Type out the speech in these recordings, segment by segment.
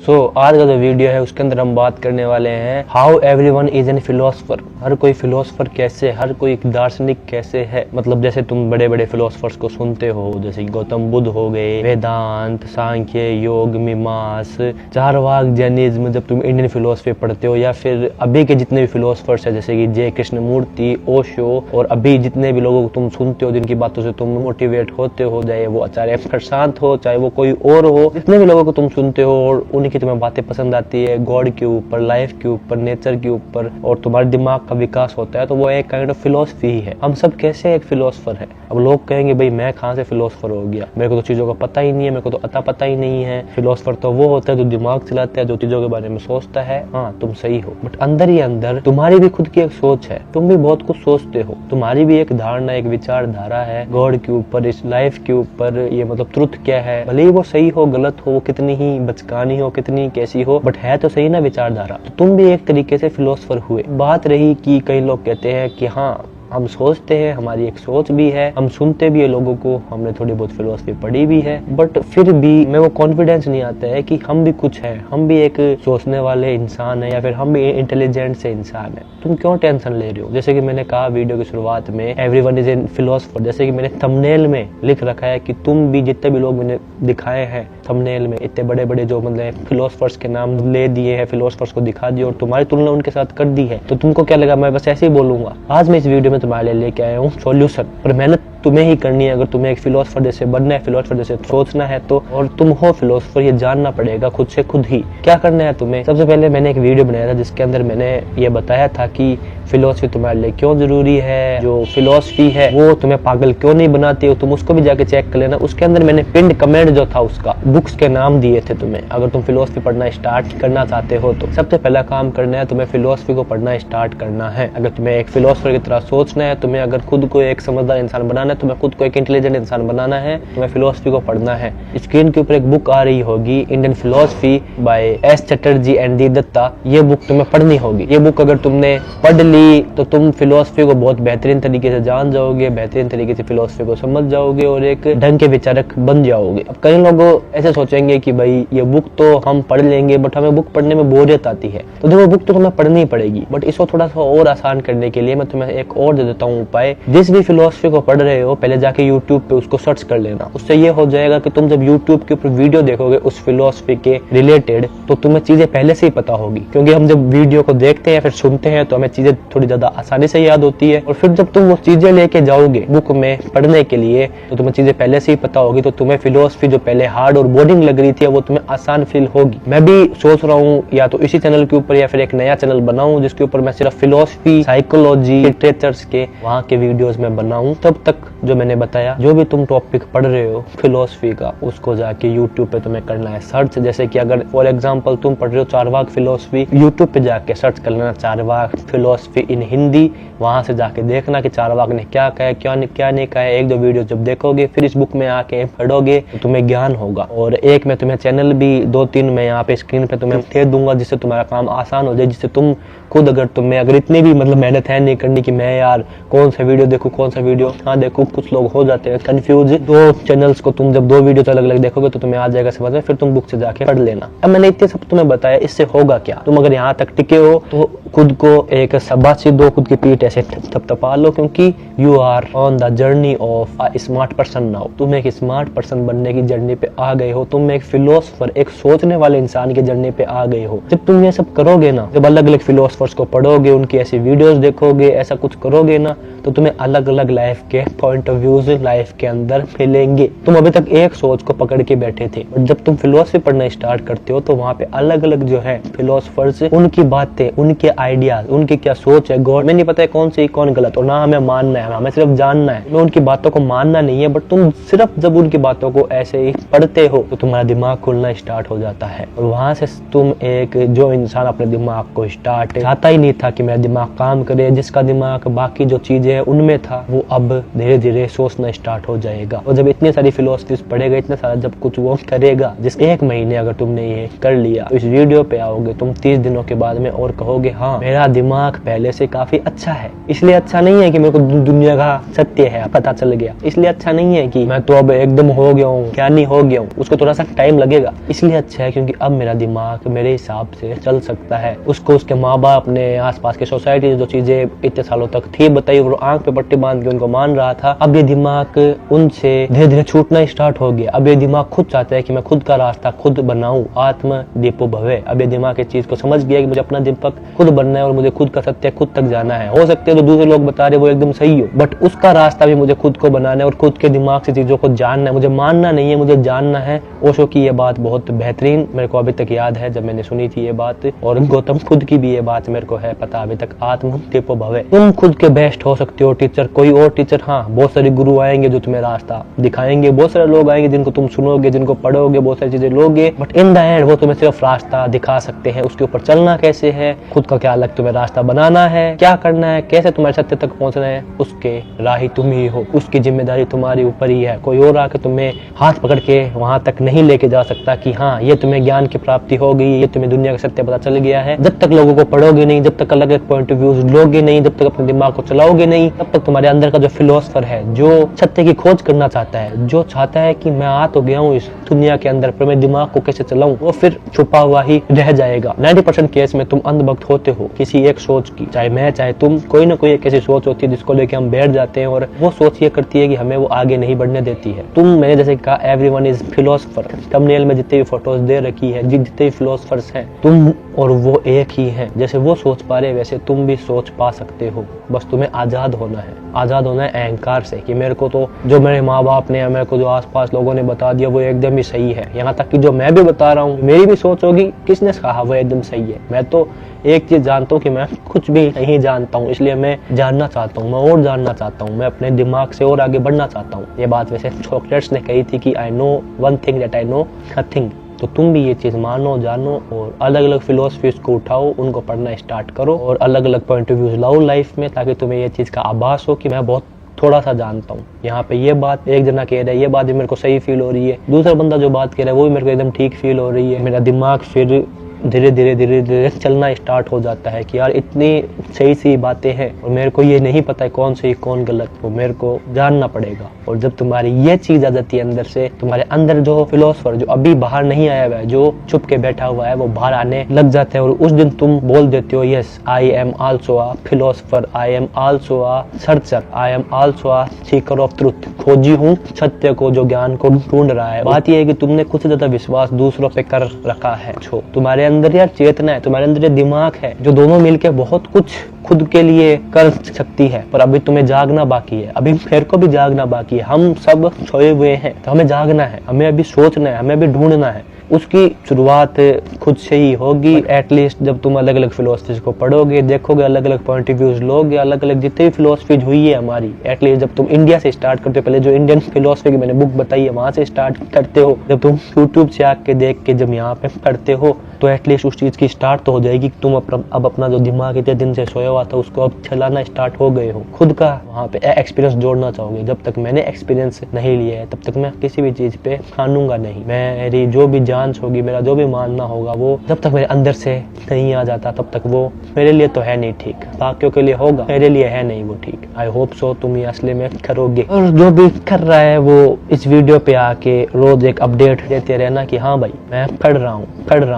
आज का जो वीडियो है उसके अंदर हम बात करने वाले हैं how everyone is an philosopher. हर कोई फिलोसफर कैसे, हर कोई एक दार्शनिक कैसे है। मतलब जैसे तुम बड़े बड़े फिलोसफर्स को सुनते हो, जैसे गौतम बुद्ध हो गए, वेदांत, सांख्य, योग, मीमांस, चारवाक, जैनिज्म। जब तुम इंडियन फिलोसफी पढ़ते हो या फिर अभी के जितने भी फिलोसफर्स है जैसे कि जय कृष्णमूर्ति, ओशो, और अभी जितने भी लोगों को तुम सुनते हो जिनकी बातों से तुम मोटिवेट होते हो, चाहे वो आचार्य प्रशांत हो, चाहे वो कोई और हो, जितने भी लोगों को तुम सुनते हो और उनकी तुम्हें बातें पसंद आती है गॉड के ऊपर, लाइफ के ऊपर, नेचर के ऊपर, और तुम्हारे दिमाग का विकास होता है, तो वो एक काइंड ऑफ फिलोसफी ही है। हम सब कैसे एक फिलोसफर है। अब लोग कहेंगे भाई मैं कहाँ से फिलोसफर हो गया, मेरे को तो चीजों का पता ही नहीं है, मेरे को तो अता पता ही नहीं है। फिलोसफर तो वो होता है जो दिमाग चलाता है, जो चीजों के बारे में सोचता है। हाँ, तुम सही हो, बट अंदर ही अंदर तुम्हारी भी खुद की एक सोच है, तुम भी बहुत कुछ सोचते हो, तुम्हारी भी एक धारणा, एक विचारधारा है गॉड के ऊपर, इस लाइफ के ऊपर, ये मतलब ट्रुथ क्या है। भले ही वो सही हो, गलत हो, कितनी ही बचकानी हो, कितनी कैसी हो, बट है तो सही ना विचारधारा। तो तुम भी एक तरीके से फिलोसफर हुए। बात रही कि कई लोग कहते हैं कि हाँ हम सोचते हैं, हमारी एक सोच भी है, हम सुनते भी है लोगों को, हमने थोड़ी बहुत फिलोसफी पढ़ी भी है, बट फिर भी मैं वो कॉन्फिडेंस नहीं आता है कि हम भी कुछ है, हम भी एक सोचने वाले इंसान है, या फिर हम भी इंटेलिजेंट से इंसान है। तुम क्यों टेंशन ले रहे हो? जैसे कि मैंने कहा वीडियो की शुरुआत में, एवरीवन इज एन फिलोसफर। जैसे कि मैंने थंबनेल में लिख रखा है कि तुम भी, जितने भी लोग मैंने दिखाए हैं थंबनेल में, इतने बड़े बड़े जो मतलब फिलोसफर्स के नाम ले दिए हैं, फिलोसफर्स को दिखा दिए और तुम्हारी तुलना उनके साथ कर दी है, तो तुमको क्या लगा मैं बस ऐसे ही बोलूंगा? आज मैं इस वीडियो में तुम्हारे लिए लेके आया हूँ सॉल्यूशन, और मेहनत तुम्हें ही करनी है। अगर तुम्हें एक फिलोसफर जैसे बनना है, फिलोसफर जैसे सोचना है तो, और तुम हो फिलोसफर, ये जानना पड़ेगा खुद से खुद ही। क्या करना है तुम्हें? सबसे पहले मैंने एक वीडियो बनाया था जिसके अंदर मैंने ये बताया था कि फिलोसफी तुम्हारे लिए क्यों जरूरी है, जो फिलोसफी है वो तुम्हें पागल क्यों नहीं बनाती हो, तुम उसको भी जाके चेक कर लेना। उसके अंदर मैंने पिंड कमेंट जो था उसका बुक्स के नाम दिए थे तुम्हें। अगर तुम फिलोसफी पढ़ना स्टार्ट करना चाहते हो तो सबसे पहला काम करना है, तुम्हें फिलोसफी को पढ़ना स्टार्ट करना है। अगर तुम्हें एक फिलोसफर की तरह सोचना है, तुम्हें अगर खुद को एक समझदार इंसान बनाना है, तुम्हें खुद को एक इंटेलिजेंट इंसान बनाना है, तुम्हें फिलोसफी को पढ़ना है। स्क्रीन के ऊपर एक बुक आ रही होगी, Indian philosophy by S Chatterjee and D Datta. ये बुक तुम्हें पढ़नी होगी। ये बुक अगर तुमने पढ़ ली तो तुम फिलोसफी को बहुत बेहतरीन तरीके से जान जाओगे, बेहतरीन तरीके से फिलोसफी को समझ जाओगे और एक ढंग के विचारक बन जाओगे। अब कई लोग ऐसे सोचेंगे कि भाई ये बुक तो हम पढ़ लेंगे, बट हमें बुक पढ़ने में बोरियत आती है। तो देखो, बुक तो तुम्हें पढ़नी पड़ेगी, बट इसको थोड़ा सा और आसान करने के लिए मैं तुम्हें एक और दे देता हूँ उपाय। जिस भी फिलोसफी को पढ़ रहे हो, पहले जाके यूट्यूब पे उसको सर्च कर लेना। उससे ये हो जाएगा कि तुम जब यूट्यूब के ऊपर वीडियो देखोगे उस फिलोसफी के रिलेटेड, तो तुम्हें चीजें पहले से ही पता होगी। क्योंकि हम जब वीडियो को देखते हैं फिर सुनते हैं तो हमें चीजें थोड़ी ज्यादा आसानी से याद होती है, और फिर जब तुम वो चीजें लेके जाओगे बुक में पढ़ने के लिए तो तुम्हें चीजें पहले से ही पता होगी। तो तुम्हें फिलोसफी जो पहले हार्ड और बोरिंग लग रही थी वो तुम्हें आसान फील होगी। मैं भी सोच रहा हूँ या तो इसी चैनल के ऊपर या फिर एक नया चैनल बनाऊं जिसके ऊपर मैं सिर्फ फिलोसफी, साइकोलॉजी, लिटरेचर्स के वहाँ के वीडियोस में बनाऊं। तब तक जो मैंने बताया, जो भी तुम टॉपिक पढ़ रहे हो फिलोसफी का, उसको जाके यूट्यूब पे तुम्हें करना है सर्च। जैसे कि अगर फॉर एग्जांपल तुम पढ़ रहे हो चारवाक फिलोसफी, यूट्यूब पे जाके सर्च कर लेना चारवाक फिलोसफी इन हिंदी। वहां से जाके देखना कि चारवाक ने क्या कहा, क्या नहीं कहा। एक दो वीडियो जब देखोगे फिर इस बुक में आके पढ़ोगे तो तुम्हें ज्ञान होगा। और एक मैं तुम्हें चैनल भी 2-3 मैं यहाँ पे स्क्रीन पे तुम्हें दे दूंगा जिससे तुम्हारा काम आसान हो जाए, जिससे तुम खुद अगर इतनी भी मतलब मेहनत है नहीं करनी कि मैं यार कौन सा वीडियो देखूं, कौन सा वीडियो। हाँ देखो, कुछ लोग हो जाते हैं कंफ्यूज। दो चैनल्स को तुम जब 2 वीडियो अलग अलग देखोगे तो तुम्हें आ जाएगा समझ में, फिर तुम बुक से जाके पढ़ लेना। अब मैंने इतने सब तुम्हें बताया, इससे होगा क्या? तुम अगर यहाँ तक टिके हो तो खुद को एक शाबाशी दो, खुद की पीठ ऐसे थपथपा लो, क्योंकि you are on the journey of a smart person now. तुम एक स्मार्ट पर्सन बनने की जर्नी पे आ गए हो, तुम एक फिलोसफर, एक सोचने वाले इंसान की जर्नी पे आ गए हो। जब तुम ये सब करोगे ना, जब अलग अलग फिलोसफर्स को पढ़ोगे, उनकी ऐसी वीडियोस देखोगे, ऐसा कुछ करोगे ना, तो तुम्हें अलग अलग लाइफ के पॉइंट ऑफ व्यूज लाइफ के अंदर मिलेंगे। तुम अभी तक एक सोच को पकड़ के बैठे थे, और जब तुम फिलोसफी पढ़ना स्टार्ट करते हो तो वहाँ पे अलग अलग जो है फिलोसफर्स, उनकी बातें, उनके आइडियाज, उनकी क्या सोच है, गॉड में नहीं पता है कौन सही कौन गलत, और ना हमें मानना है, हमें सिर्फ जानना है। हमें उनकी बातों को मानना नहीं है, बट तुम सिर्फ जब उनकी बातों को ऐसे ही पढ़ते हो तो तुम्हारा दिमाग खुलना स्टार्ट हो जाता है। और वहां से तुम एक, जो इंसान अपने दिमाग को स्टार्ट चाहता ही नहीं था कि मेरा दिमाग काम करे, जिसका दिमाग बाकी जो चीजें है उनमें था, वो अब धीरे धीरे सोचना स्टार्ट हो जाएगा। और जब इतनी सारी फिलोसफीज पढ़ेगा, इतना सारा जब कुछ वो करेगा, जिस 1 महीने अगर तुमने ये कर लिया तो इस वीडियो पे आओगे तुम 30 दिनों के बाद में और कहोगे हाँ हाँ, मेरा दिमाग पहले से काफी अच्छा है। इसलिए अच्छा नहीं है कि मेरे को दुनिया का सत्य है पता चल गया, इसलिए अच्छा नहीं है कि मैं तो अब एकदम हो गया हूँ, ज्ञानी हो गया हूँ, उसको थोड़ा सा टाइम लगेगा। इसलिए अच्छा है क्योंकि अब मेरा दिमाग मेरे हिसाब से चल सकता है। उसको उसके माँ बाप ने, आसपास के सोसाइटी जो चीजें इतने सालों तक थी बताई, और आंख पे पट्टी बांध के उनको मान रहा था, अब ये दिमाग उनसे धीरे धीरे छूटना स्टार्ट हो गया। अब ये दिमाग खुद चाहता है कि मैं खुद का रास्ता खुद बनाऊं, आत्म दीपो भवे। अब ये दिमाग इस चीज को समझ गया कि मुझे अपना दीपक खुद बनना है और मुझे खुद का सत्य खुद तक जाना है। हो सकते है तो दूसरे लोग बता रहे वो एकदम सही हो, बट उसका रास्ता भी मुझे खुद को बनाना है और खुद के दिमाग से चीजों को जानना है। मुझे मानना नहीं है, मुझे जानना है। ओशो की ये बात बहुत बेहतरीन मेरे को अभी तक याद है जब मैंने सुनी थी ये बात, और गौतम खुद की भी ये बात मेरे को है पता अभी तक। आत्म दीपो भवे, तुम खुद के बेस्ट हो सकते हो टीचर, कोई और टीचर, हाँ बहुत सारे गुरु आएंगे जो तुम्हें रास्ता दिखाएंगे, बहुत सारे लोग आएंगे जिनको तुम सुनोगे, जिनको पढ़ोगे, बहुत सारी चीजें लोगे, बट इन द एंड वो तुम्हें सिर्फ रास्ता दिखा सकते हैं। उसके ऊपर चलना कैसे है, खुद का क्या अलग तुम्हें रास्ता बनाना है, क्या करना है, कैसे तुम्हारे सत्य तक पहुंचना है, उसके राही तुम ही हो, उसकी जिम्मेदारी तुम्हारे ऊपर ही है। कोई और आके तुम्हें हाथ पकड़ के वहां तक नहीं लेके जा सकता कि हाँ ये तुम्हें ज्ञान की प्राप्ति हो गई, ये तुम्हें दुनिया का सत्य पता चल गया है। जब तक लोगों को पढ़ोगे नहीं, जब तक अलग अलग पॉइंट ऑफ व्यू लोगे नहीं, जब तक अपने दिमाग को चलाओगे नहीं, तब तक तुम्हारे अंदर का जो फिलोसफर है, जो सत्य की खोज करना चाहता है, जो चाहता है कि मैं आ तो गया हूँ इस दुनिया के अंदर पर मैं दिमाग को कैसे चलाऊं, वो फिर छुपा हुआ ही रह जाएगा। 90% केस में तुम अंधभक्त होते हो किसी एक सोच की, चाहे मैं चाहे तुम, कोई ना कोई एक ऐसी सोच होती है जिसको लेके हम बैठ जाते हैं और वो सोच ये करती है कि हमें वो आगे नहीं बढ़ने देती है। तुम, मैंने जैसे कहा एवरीवन इज फिलोसफर, थंबनेल में जितने भी फोटोज दे रखी है, जितने भी फिलोसफर्स हैं, तुम और वो एक ही है। जैसे वो सोच पा रहे वैसे तुम भी सोच पा सकते हो, बस तुम्हें आजाद होना है। आजाद होना है अहंकार से कि मेरे को तो जो मेरे माँ बाप ने, मेरे को जो आसपास लोगों ने बता दिया वो एकदम ही सही है। यहाँ तक कि जो मैं भी बता रहा हूँ मेरी भी सोच होगी, किसने कहा वो एकदम सही है। मैं तो एक चीज जानता हूँ कि मैं कुछ भी नहीं जानता हूँ, इसलिए मैं जानना चाहता हूँ, मैं और जानना चाहता हूँ, मैं अपने दिमाग से और आगे बढ़ना चाहता हूँ। ये बात वैसे सोक्रेटिस ने कही थी कि I know one thing that I know nothing. तो तुम भी ये चीज मानो, जानो और अलग अलग फिलोसफीज को उठाओ, उनको पढ़ना स्टार्ट करो और अलग अलग पॉइंट ऑफ व्यूज लाओ लाइफ में, ताकि तुम्हें ये चीज का आभास हो कि मैं बहुत थोड़ा सा जानता हूँ। यहाँ पे ये बात एक जना कह रहा है, ये बात भी मेरे को सही फील हो रही है, दूसरा बंदा जो बात कह रहा है वो भी मेरे को एकदम ठीक फील हो रही है। मेरा दिमाग फिर धीरे धीरे चलना स्टार्ट हो जाता है कि यार इतनी सही सी बातें हैं और मेरे को ये नहीं पता है कौन सही कौन गलत, वो मेरे को जानना पड़ेगा। और जब तुम्हारी ये चीज आ जाती है अंदर से, तुम्हारे अंदर जो फिलोसफर जो अभी बाहर नहीं आया हुआ है, जो छुप के बैठा हुआ है, वो बाहर आने लग जाता है और उस दिन तुम बोल देते हो yes I am also a philosopher, I am also a searcher, I am also a Sikar of truth. खोजी हूँ सत्य को, जो ज्ञान को ढूंढ रहा है। बात यह है कि तुमने कुछ ज्यादा विश्वास दूसरों पे कर रखा है। तुम्हारे अंदर यार चेतना है, तुम्हारे अंदर ये दिमाग है जो दोनों मिलके बहुत कुछ खुद के लिए कर सकती है, पर अभी तुम्हें जागना बाकी है, अभी मेरे को भी जागना बाकी है। हम सब सोए हुए हैं तो हमें जागना है, हमें अभी सोचना है, हमें अभी ढूंढना है। उसकी शुरुआत खुद से ही होगी। एटलीस्ट जब तुम अलग अलग फिलोसफीज को पढ़ोगे, देखोगे, अलग अलग पॉइंट ऑफ व्यूज लोगे, अलग अलग जितनी भी फिलोसफीज हुई है हमारी, एटलीस्ट जब तुम इंडिया से स्टार्ट करते हो, पहले जो इंडियन फिलोसफी की मैंने बुक बताई है वहां से स्टार्ट करते हो, जब तुम यूट्यूब से आके देख के जब यहाँ पे पढ़ते हो, तो एटलीस्ट उस चीज की स्टार्ट तो हो जाएगी। तुम अब अपना जो दिमाग इतने दिन से सोया हुआ था उसको अब चलाना स्टार्ट हो गए हो, खुद का वहाँ पे एक्सपीरियंस जोड़ना चाहोगे। जब तक मैंने एक्सपीरियंस नहीं लिया है तब तक मैं किसी भी चीज पे ठानूंगा नहीं। मेरी जो भी जांच होगी, मेरा जो भी मानना होगा, वो जब तक मेरे अंदर से नहीं आ जाता तब तक वो मेरे लिए तो है नहीं ठीक, बाकियों के लिए होगा, मेरे लिए है नहीं वो ठीक। आई होप सो तुम ये असली में करोगे। और जो भी कर रहा है वो इस वीडियो पे आके रोज एक अपडेट देते रहना कि हाँ भाई मैं पढ़ रहा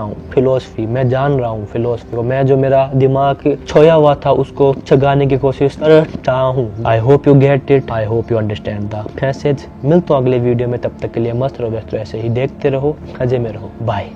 हूँ फिलोसफी, मैं जान रहा हूँ फिलोसफी को, मैं जो मेरा दिमाग छोया हुआ था उसको जगाने की कोशिश कर रहा हूँ। I hope you get it, I hope you understand the message. मिलता हूँ अगले वीडियो में, तब तक के लिए मस्त रहो, व्यस्त रहो, ऐसे ही देखते रहो, मजे में रहो, बाय।